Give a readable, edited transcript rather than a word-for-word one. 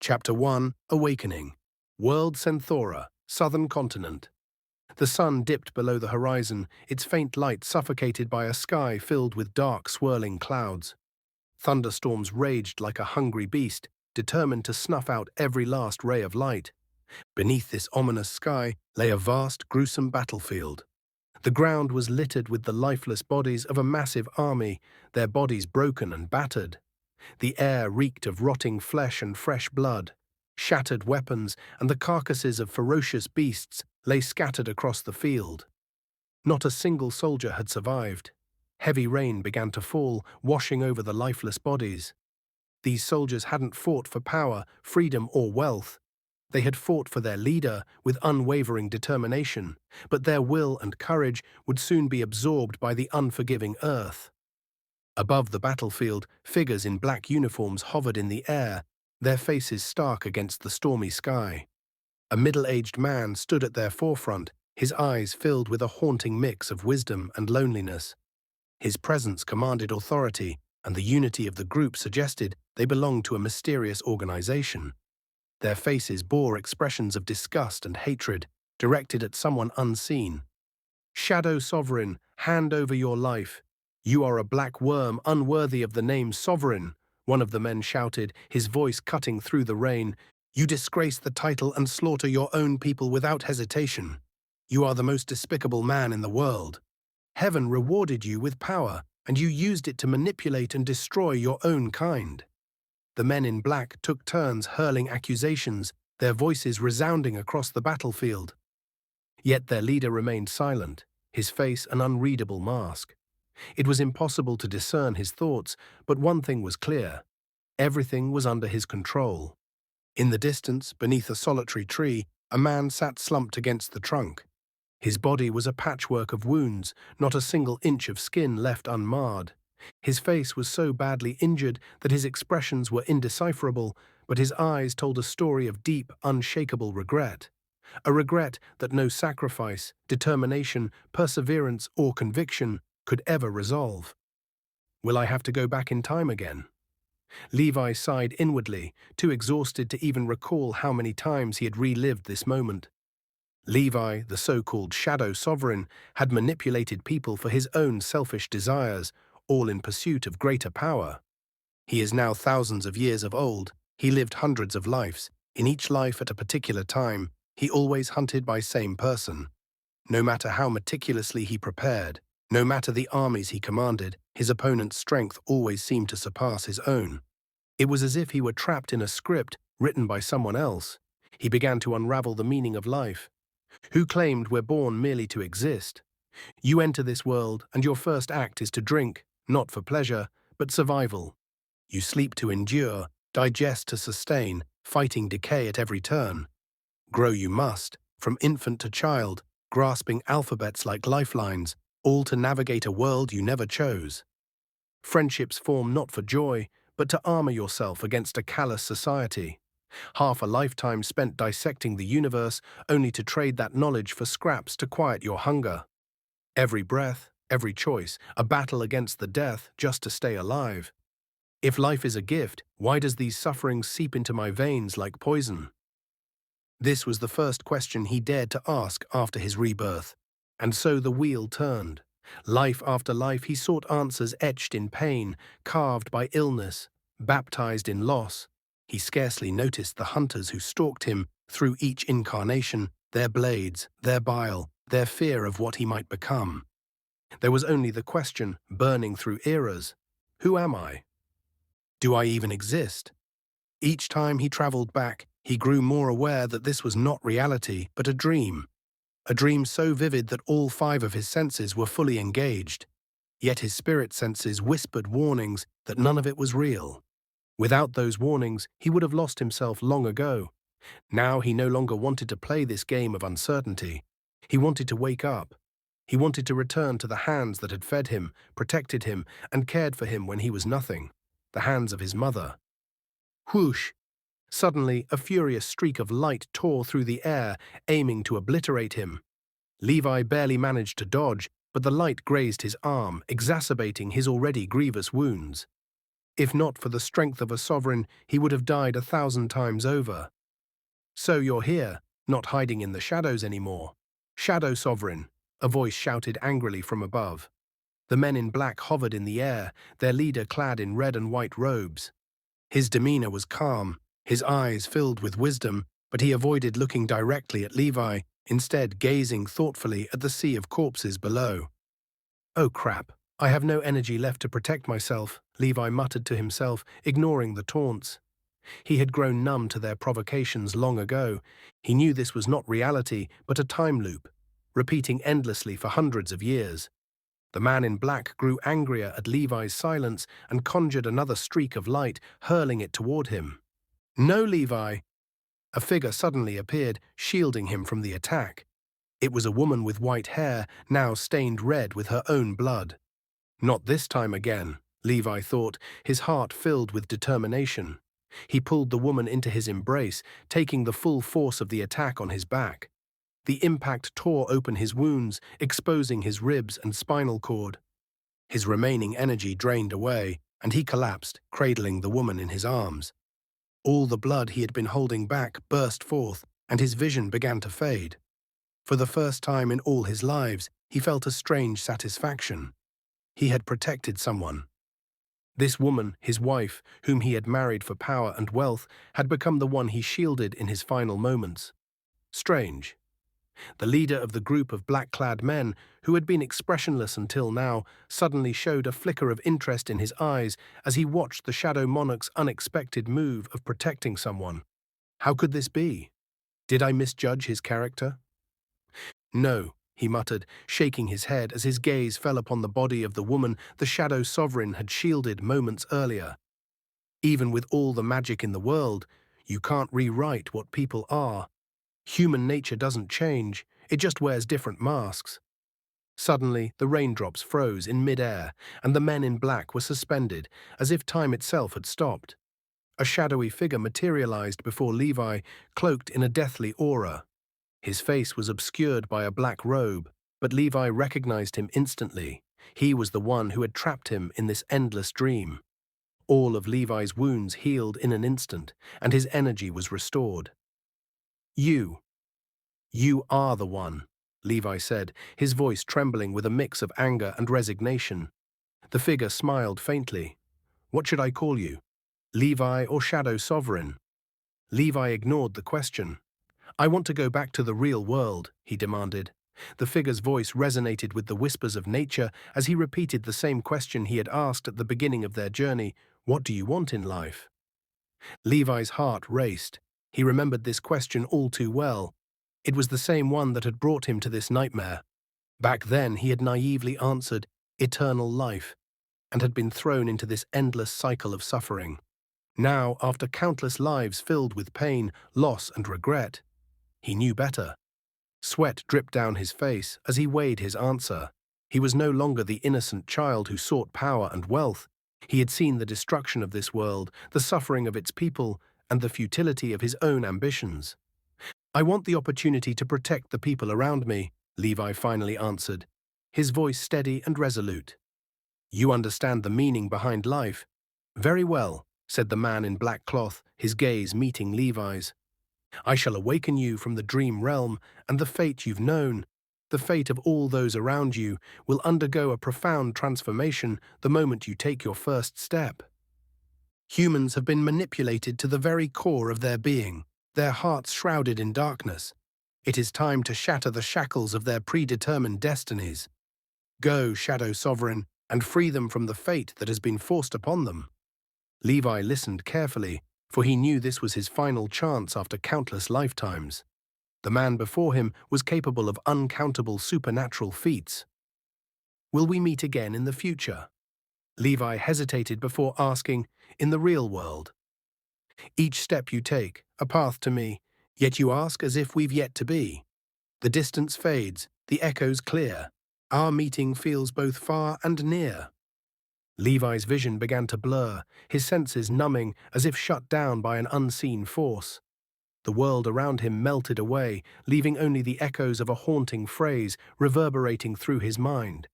Chapter 1, Awakening. World Centhora, Southern Continent. The sun dipped below the horizon, its faint light suffocated by a sky filled with dark, swirling clouds. Thunderstorms raged like a hungry beast, determined to snuff out every last ray of light. Beneath this ominous sky lay a vast, gruesome battlefield. The ground was littered with the lifeless bodies of a massive army, their bodies broken and battered. The air reeked of rotting flesh and fresh blood. Shattered weapons and the carcasses of ferocious beasts lay scattered across the field. Not a single soldier had survived. Heavy rain began to fall, washing over the lifeless bodies. These soldiers hadn't fought for power, freedom, or wealth. They had fought for their leader with unwavering determination, but their will and courage would soon be absorbed by the unforgiving earth. Above the battlefield, figures in black uniforms hovered in the air, their faces stark against the stormy sky. A middle-aged man stood at their forefront, his eyes filled with a haunting mix of wisdom and loneliness. His presence commanded authority, and the unity of the group suggested they belonged to a mysterious organization. Their faces bore expressions of disgust and hatred, directed at someone unseen. "Shadow Sovereign, hand over your life. You are a black worm unworthy of the name Sovereign," one of the men shouted, his voice cutting through the rain. "You disgrace the title and slaughter your own people without hesitation. You are the most despicable man in the world. Heaven rewarded you with power, and you used it to manipulate and destroy your own kind." The men in black took turns hurling accusations, their voices resounding across the battlefield. Yet their leader remained silent, his face an unreadable mask. It was impossible to discern his thoughts, but one thing was clear. Everything was under his control. In the distance, beneath a solitary tree, a man sat slumped against the trunk. His body was a patchwork of wounds, not a single inch of skin left unmarred. His face was so badly injured that his expressions were indecipherable, but his eyes told a story of deep, unshakable regret. A regret that no sacrifice, determination, perseverance, or conviction could ever resolve. "Will I have to go back in time again?" Levi sighed inwardly, too exhausted to even recall how many times he had relived this moment. Levi, the so-called Shadow Sovereign, had manipulated people for his own selfish desires, all in pursuit of greater power. He is now thousands of years of old. He lived hundreds of lives. In each life at a particular time, he always hunted by same person. No matter how meticulously he prepared, no matter the armies he commanded, his opponent's strength always seemed to surpass his own. It was as if he were trapped in a script written by someone else. He began to unravel the meaning of life. Who claimed we're born merely to exist? You enter this world, and your first act is to drink, not for pleasure, but survival. You sleep to endure, digest to sustain, fighting decay at every turn. Grow you must, from infant to child, grasping alphabets like lifelines, all to navigate a world you never chose. Friendships form not for joy, but to armor yourself against a callous society. Half a lifetime spent dissecting the universe, only to trade that knowledge for scraps to quiet your hunger. Every breath, every choice, a battle against the death just to stay alive. If life is a gift, why does these sufferings seep into my veins like poison? This was the first question he dared to ask after his rebirth. And so the wheel turned. Life after life he sought answers etched in pain, carved by illness, baptized in loss. He scarcely noticed the hunters who stalked him through each incarnation, their blades, their bile, their fear of what he might become. There was only the question, burning through eras: who am I? Do I even exist? Each time he traveled back, he grew more aware that this was not reality, but a dream so vivid that all 5 of his senses were fully engaged. Yet his spirit senses whispered warnings that none of it was real. Without those warnings, he would have lost himself long ago. Now he no longer wanted to play this game of uncertainty. He wanted to wake up. He wanted to return to the hands that had fed him, protected him, and cared for him when he was nothing. The hands of his mother. Whoosh! Suddenly, a furious streak of light tore through the air, aiming to obliterate him. Levi barely managed to dodge, but the light grazed his arm, exacerbating his already grievous wounds. If not for the strength of a sovereign, he would have died 1,000 times over. So you're here, not hiding in the shadows anymore. Shadow Sovereign, a voice shouted angrily from above. The men in black hovered in the air, their leader clad in red and white robes. His demeanor was calm, his eyes filled with wisdom, but he avoided looking directly at Levi, instead gazing thoughtfully at the sea of corpses below. "Oh crap, I have no energy left to protect myself," Levi muttered to himself, ignoring the taunts. He had grown numb to their provocations long ago. He knew this was not reality, but a time loop, repeating endlessly for hundreds of years. The man in black grew angrier at Levi's silence and conjured another streak of light, hurling it toward him. "No, Levi!" A figure suddenly appeared, shielding him from the attack. It was a woman with white hair, now stained red with her own blood. Not this time again, Levi thought, his heart filled with determination. He pulled the woman into his embrace, taking the full force of the attack on his back. The impact tore open his wounds, exposing his ribs and spinal cord. His remaining energy drained away, and he collapsed, cradling the woman in his arms. All the blood he had been holding back burst forth, and his vision began to fade. For the first time in all his lives, he felt a strange satisfaction. He had protected someone. This woman, his wife, whom he had married for power and wealth, had become the one he shielded in his final moments. Strange. The leader of the group of black-clad men, who had been expressionless until now, suddenly showed a flicker of interest in his eyes as he watched the Shadow Monarch's unexpected move of protecting someone. How could this be? Did I misjudge his character? "No," he muttered, shaking his head as his gaze fell upon the body of the woman the Shadow Sovereign had shielded moments earlier. "Even with all the magic in the world, you can't rewrite what people are. Human nature doesn't change, it just wears different masks." Suddenly, the raindrops froze in mid-air, and the men in black were suspended, as if time itself had stopped. A shadowy figure materialized before Levi, cloaked in a deathly aura. His face was obscured by a black robe, but Levi recognized him instantly. He was the one who had trapped him in this endless dream. All of Levi's wounds healed in an instant, and his energy was restored. You are the one," Levi said, his voice trembling with a mix of anger and resignation. The figure smiled faintly. "What should I call you? Levi or Shadow Sovereign?" Levi ignored the question. "I want to go back to the real world," he demanded. The figure's voice resonated with the whispers of nature as he repeated the same question he had asked at the beginning of their journey: "What do you want in life?" Levi's heart raced. He remembered this question all too well. It was the same one that had brought him to this nightmare. Back then he had naively answered, "Eternal life," and had been thrown into this endless cycle of suffering. Now, after countless lives filled with pain, loss, and regret, he knew better. Sweat dripped down his face as he weighed his answer. He was no longer the innocent child who sought power and wealth. He had seen the destruction of this world, the suffering of its people, and the futility of his own ambitions. "I want the opportunity to protect the people around me," Levi finally answered, his voice steady and resolute. "You understand the meaning behind life." "Very well," said the man in black cloth, his gaze meeting Levi's. "I shall awaken you from the dream realm, and the fate you've known, the fate of all those around you, will undergo a profound transformation the moment you take your first step. Humans have been manipulated to the very core of their being, their hearts shrouded in darkness. It is time to shatter the shackles of their predetermined destinies. Go, Shadow Sovereign, and free them from the fate that has been forced upon them." Levi listened carefully, for he knew this was his final chance after countless lifetimes. The man before him was capable of uncountable supernatural feats. "Will we meet again in the future?" Levi hesitated before asking, "In the real world?" "Each step you take, a path to me, yet you ask as if we've yet to be. The distance fades, the echoes clear. Our meeting feels both far and near." Levi's vision began to blur, his senses numbing as if shut down by an unseen force. The world around him melted away, leaving only the echoes of a haunting phrase reverberating through his mind.